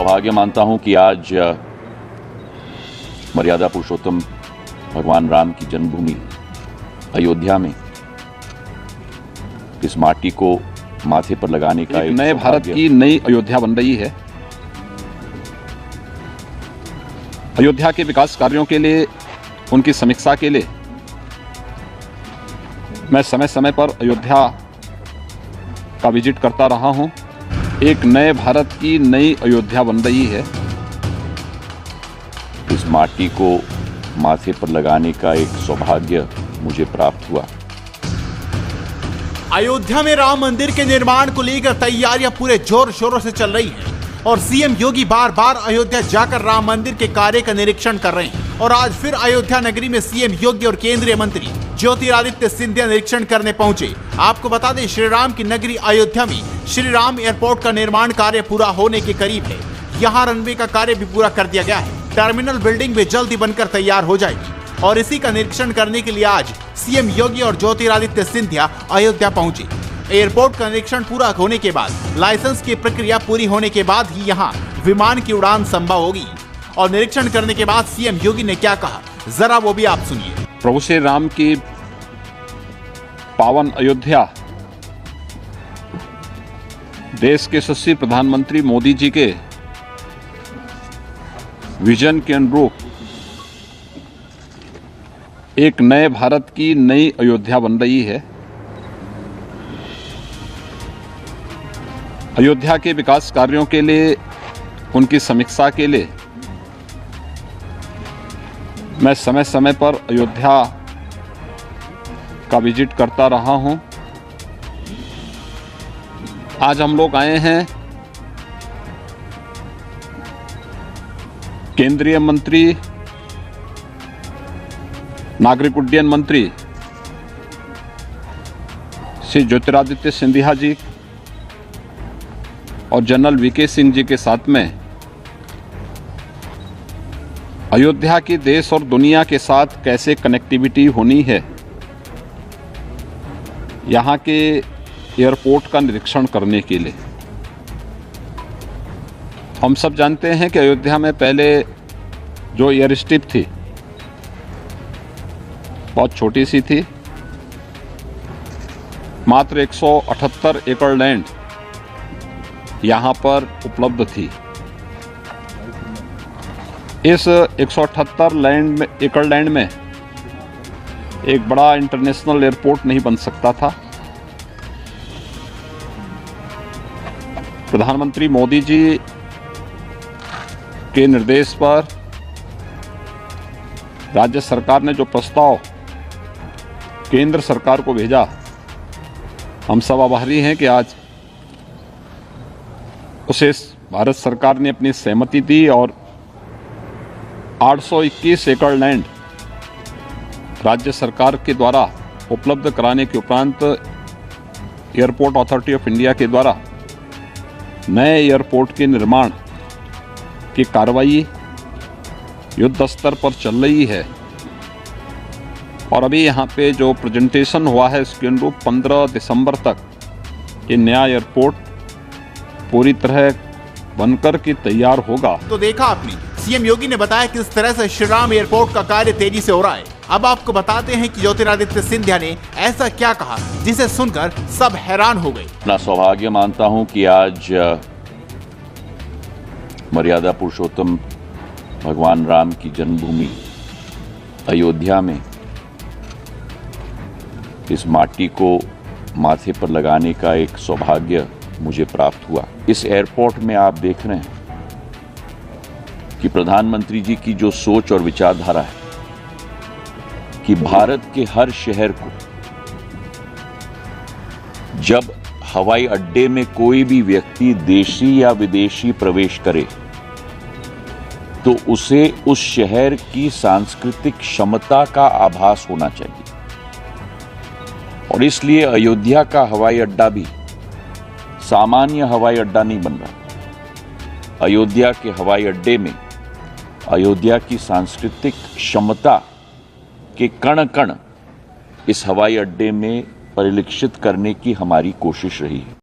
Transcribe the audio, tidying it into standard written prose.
सौभाग्य मानता हूं कि आज मर्यादा पुरुषोत्तम भगवान राम की जन्मभूमि अयोध्या में इस माटी को माथे पर लगाने का एक नए भारत की नई अयोध्या बन रही है। अयोध्या के विकास कार्यों के लिए, उनकी समीक्षा के लिए मैं समय समय पर अयोध्या का विजिट करता रहा हूं। एक नए भारत की नई अयोध्या बन रही है। इस माटी को माथे पर लगाने का एक सौभाग्य मुझे प्राप्त हुआ। अयोध्या में राम मंदिर के निर्माण को लेकर तैयारियां पूरे जोर शोरों से चल रही हैं और सीएम योगी बार बार अयोध्या जाकर राम मंदिर के कार्य का निरीक्षण कर रहे हैं। और आज फिर अयोध्या नगरी में सीएम योगी और केंद्रीय मंत्री ज्योतिरादित्य सिंधिया निरीक्षण करने पहुंचे। आपको बता दें, श्री राम की नगरी अयोध्या में श्री राम एयरपोर्ट का निर्माण कार्य पूरा होने के करीब है। यहाँ रनवे का कार्य भी पूरा कर दिया गया है। टर्मिनल बिल्डिंग भी जल्दी बनकर तैयार हो जाएगी और इसी का निरीक्षण करने के लिए आज सीएम योगी और ज्योतिरादित्य सिंधिया अयोध्या पहुंचे। एयरपोर्ट का निरीक्षण पूरा होने के बाद लाइसेंस की प्रक्रिया पूरी होने के बाद ही यहां विमान की उड़ान संभव होगी। और निरीक्षण करने के बाद सीएम योगी ने क्या कहा, जरा वो भी आप सुनिए। प्रभु श्री राम की पावन अयोध्या देश के यशस्वी प्रधानमंत्री मोदी जी के विजन के अनुरूप एक नए भारत की नई अयोध्या बन रही है। अयोध्या के विकास कार्यों के लिए, उनकी समीक्षा के लिए मैं समय समय पर अयोध्या का विजिट करता रहा हूं। आज हम लोग आए हैं केंद्रीय मंत्री, नागरिक उड्डयन मंत्री श्री ज्योतिरादित्य सिंधिया जी और जनरल वीके सिंह जी के साथ में अयोध्या की देश और दुनिया के साथ कैसे कनेक्टिविटी होनी है, यहाँ के एयरपोर्ट का निरीक्षण करने के लिए। हम सब जानते हैं कि अयोध्या में पहले जो एयर स्ट्रिप थी बहुत छोटी सी थी, मात्र 178 एकड़ लैंड यहाँ पर उपलब्ध थी। इस 178 एकड़ लैंड में एक बड़ा इंटरनेशनल एयरपोर्ट नहीं बन सकता था। प्रधानमंत्री मोदी जी के निर्देश पर राज्य सरकार ने जो प्रस्ताव केंद्र सरकार को भेजा, हम सब आभारी हैं कि आज उसे भारत सरकार ने अपनी सहमति दी और 821 एकड़ लैंड राज्य सरकार के द्वारा उपलब्ध कराने के उपरांत एयरपोर्ट अथॉरिटी ऑफ इंडिया के द्वारा नए एयरपोर्ट के निर्माण की कार्रवाई युद्ध स्तर पर चल रही है। और अभी यहाँ पे जो प्रेजेंटेशन हुआ है इसके अनुरूप 15 दिसंबर तक ये नया एयरपोर्ट पूरी तरह बनकर के तैयार होगा। तो देखा आपने, सीएम योगी ने बताया किस तरह से श्री राम एयरपोर्ट का कार्य तेजी से हो रहा है। अब आपको बताते हैं कि ज्योतिरादित्य सिंधिया ने ऐसा क्या कहा जिसे सुनकर सब हैरान हो गए। अपना सौभाग्य मानता हूं कि आज मर्यादा पुरुषोत्तम भगवान राम की जन्मभूमि अयोध्या में इस माटी को माथे पर लगाने का एक सौभाग्य मुझे प्राप्त हुआ। इस एयरपोर्ट में आप देख रहे हैं कि प्रधानमंत्री जी की जो सोच और विचारधारा है कि भारत के हर शहर को जब हवाई अड्डे में कोई भी व्यक्ति देशी या विदेशी प्रवेश करे तो उसे उस शहर की सांस्कृतिक क्षमता का आभास होना चाहिए। और इसलिए अयोध्या का हवाई अड्डा भी सामान्य हवाई अड्डा नहीं बन रहा। अयोध्या के हवाई अड्डे में अयोध्या की सांस्कृतिक क्षमता के कण कण इस हवाई अड्डे में परिलक्षित करने की हमारी कोशिश रही है।